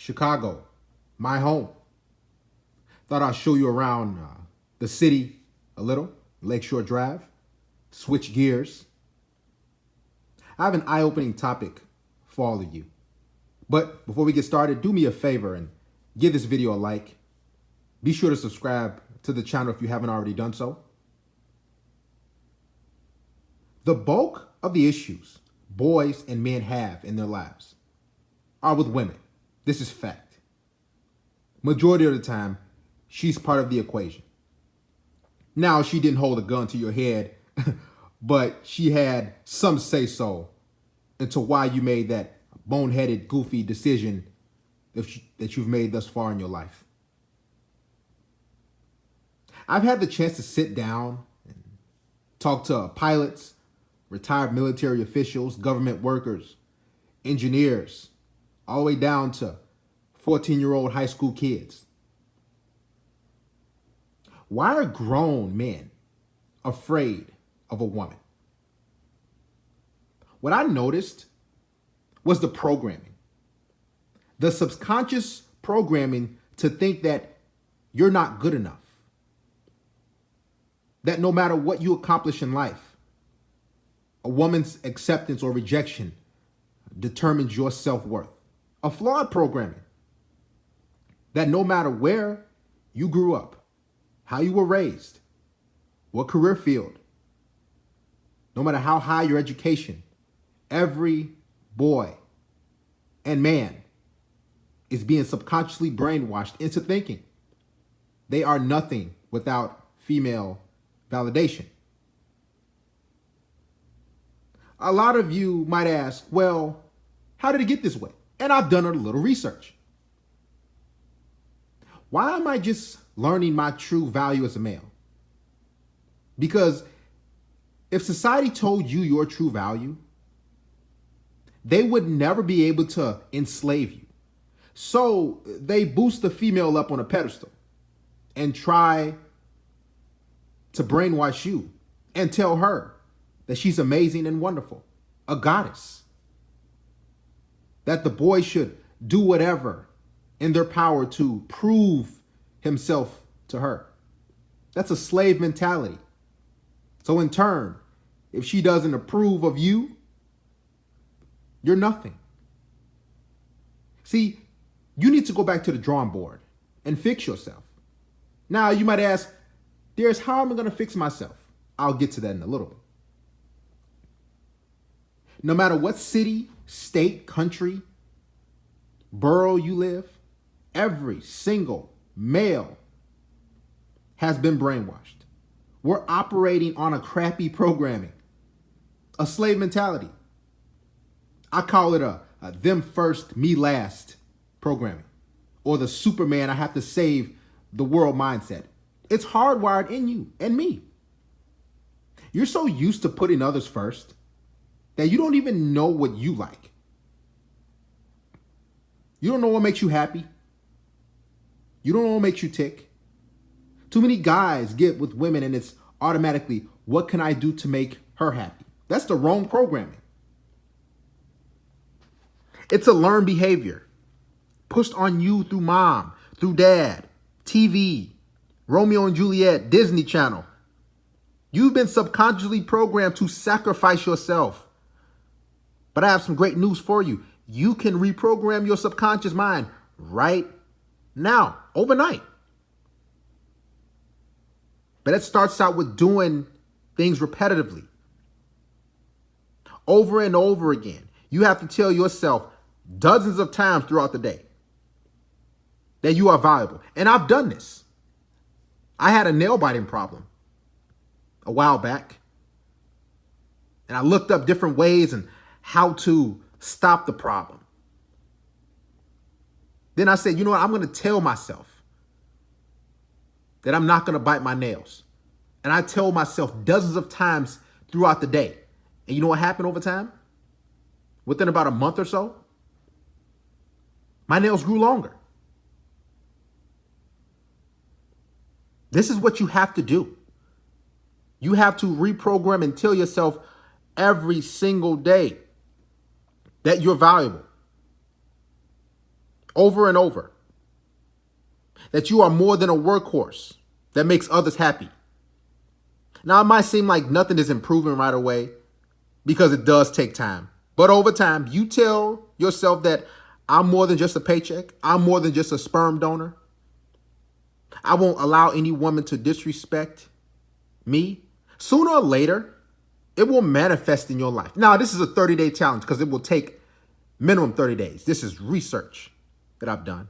Chicago, my home. Thought I'd show you around the city a little, Lakeshore Drive, switch gears. I have an eye-opening topic for all of you. But before we get started, do me a favor and give this video a like. Be sure to subscribe to the channel if you haven't already done so. The bulk of the issues boys and men have in their lives are with women. This is fact. Majority of the time, she's part of the equation. Now, she didn't hold a gun to your head, but she had some say-so into why you made that boneheaded, goofy decision that you've made thus far in your life. I've had the chance to sit down and talk to pilots, retired military officials, government workers, engineers, all the way down to 14-year-old high school kids. Why are grown men afraid of a woman? What I noticed was the programming, the subconscious programming to think that you're not good enough, that no matter what you accomplish in life, a woman's acceptance or rejection determines your self-worth. A flawed programming that no matter where you grew up, how you were raised, what career field, no matter how high your education, every boy and man is being subconsciously brainwashed into thinking they are nothing without female validation. A lot of you might ask, well, how did it get this way? And I've done a little research. Why am I just learning my true value as a male? Because if society told you your true value, they would never be able to enslave you. So they boost the female up on a pedestal and try to brainwash you and tell her that she's amazing and wonderful, a goddess, that the boy should do whatever in their power to prove himself to her. That's a slave mentality. So in turn, if she doesn't approve of you, you're nothing. See, you need to go back to the drawing board and fix yourself. Now, you might ask, Darius, how am I going to fix myself? I'll get to that in a little bit. No matter what city, state, country, borough you live, every single male has been brainwashed. We're operating on a crappy programming, a slave mentality. I call it a them first, me last programming, or the Superman, I have to save the world mindset. It's hardwired in you and me. You're so used to putting others first that you don't even know what you like. You don't know what makes you happy. You don't know what makes you tick. Too many guys get with women and it's automatically, what can I do to make her happy? That's the wrong programming. It's a learned behavior pushed on you through mom, through dad, TV, Romeo and Juliet, Disney Channel. You've been subconsciously programmed to sacrifice yourself. But I have some great news for you. You can reprogram your subconscious mind right now, overnight. But it starts out with doing things repetitively. Over and over again. You have to tell yourself dozens of times throughout the day that you are valuable. And I've done this. I had a nail biting problem a while back. And I looked up different ways and how to stop the problem. Then I said, you know what? I'm going to tell myself that I'm not going to bite my nails. And I tell myself dozens of times throughout the day. And you know what happened over time? Within about a month or so, my nails grew longer. This is what you have to do. You have to reprogram and tell yourself every single day that you're valuable. over and over. That you are more than a workhorse that makes others happy. Now, it might seem like nothing is improving right away because it does take time. But over time, you tell yourself that I'm more than just a paycheck. I'm more than just a sperm donor. I won't allow any woman to disrespect me. Sooner or later, it will manifest in your life. Now, this is a 30-day challenge because it will take minimum 30 days. This is research that I've done.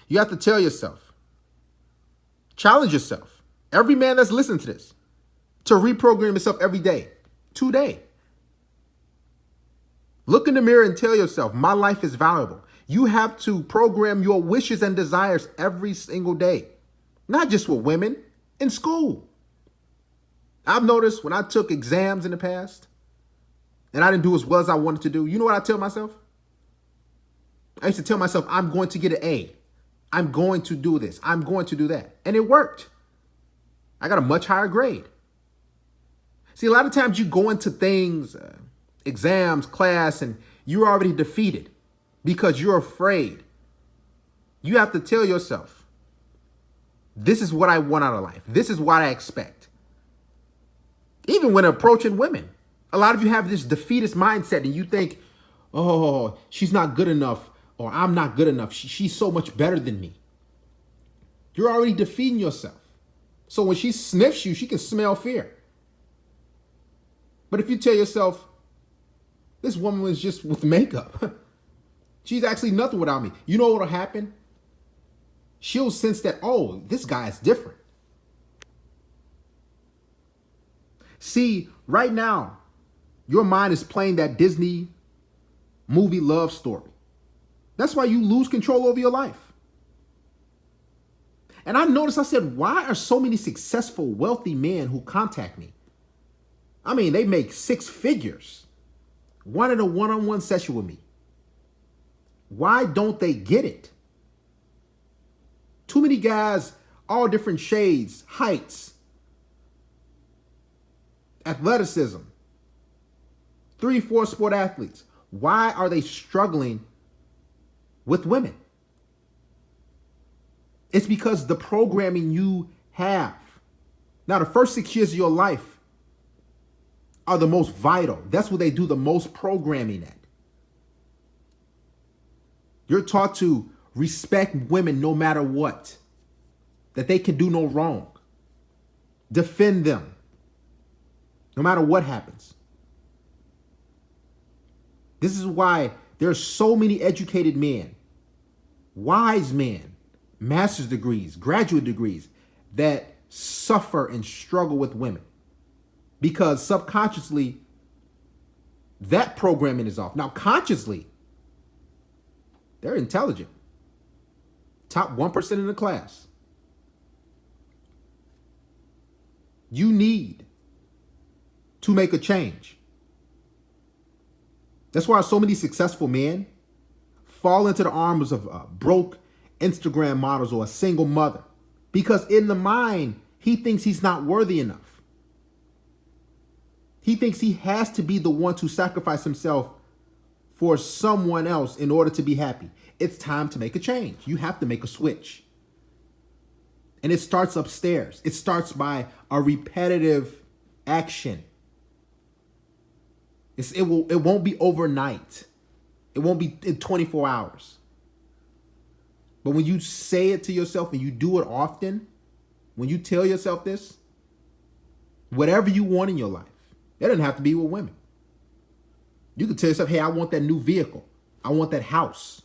You have to tell yourself, challenge yourself, every man that's listening to this, to reprogram yourself every day, today. Look in the mirror and tell yourself, my life is valuable. You have to program your wishes and desires every single day, not just with women, in school. I've noticed when I took exams in the past and I didn't do as well as I wanted to do, you know what I tell myself? I used to tell myself, I'm going to get an A. I'm going to do this. I'm going to do that. And it worked. I got a much higher grade. See, a lot of times you go into things, exams, class, and you're already defeated because you're afraid. You have to tell yourself, this is what I want out of life. This is what I expect. Even when approaching women, a lot of you have this defeatist mindset and you think, oh, she's not good enough or I'm not good enough. She's so much better than me. You're already defeating yourself. So when she sniffs you, she can smell fear. But if you tell yourself, this woman was just with makeup. She's actually nothing without me. You know what will happen? She'll sense that, oh, this guy is different. See, right now, your mind is playing that Disney movie love story. That's why you lose control over your life. And I noticed, I said, why are so many successful, wealthy men who contact me? I mean, they make 6 figures, wanting a one-on-one session with me. Why don't they get it? Too many guys, all different shades, heights, athleticism, 3-4 sport athletes. Why are they struggling with women? It's because the programming you have. Now, the first 6 years of your life are the most vital. That's where they do the most programming at. You're taught to respect women no matter what, that they can do no wrong. Defend them no matter what happens. This is why there's so many educated men, wise men, master's degrees, graduate degrees that suffer and struggle with women because subconsciously that programming is off. Now, consciously, they're intelligent. Top 1% in the class. You need to make a change. That's why so many successful men fall into the arms of broke Instagram models or a single mother. Because in the mind, he thinks he's not worthy enough. He thinks he has to be the one to sacrifice himself for someone else in order to be happy. It's time to make a change. You have to make a switch. And it starts upstairs. It starts by a repetitive action. It won't be overnight. It won't be in 24 hours. But when you say it to yourself and you do it often, when you tell yourself this, whatever you want in your life, it doesn't have to be with women. You can tell yourself, hey, I want that new vehicle. I want that house.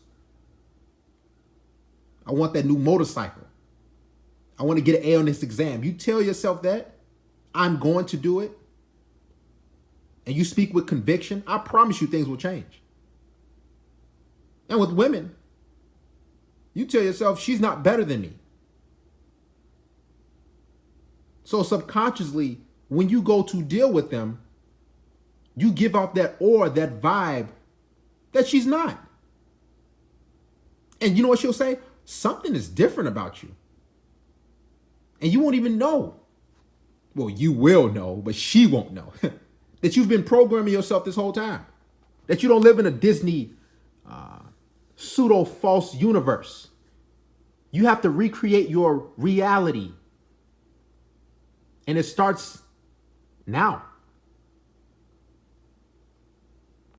I want that new motorcycle. I want to get an A on this exam. You tell yourself that, I'm going to do it, and you speak with conviction, I promise you things will change. And with women, you tell yourself, she's not better than me. So subconsciously, when you go to deal with them, you give off that aura, that vibe that she's not. And you know what she'll say? Something is different about you. And you won't even know. Well, you will know, but she won't know. That you've been programming yourself this whole time. That you don't live in a Disney pseudo false universe. You have to recreate your reality. And it starts now.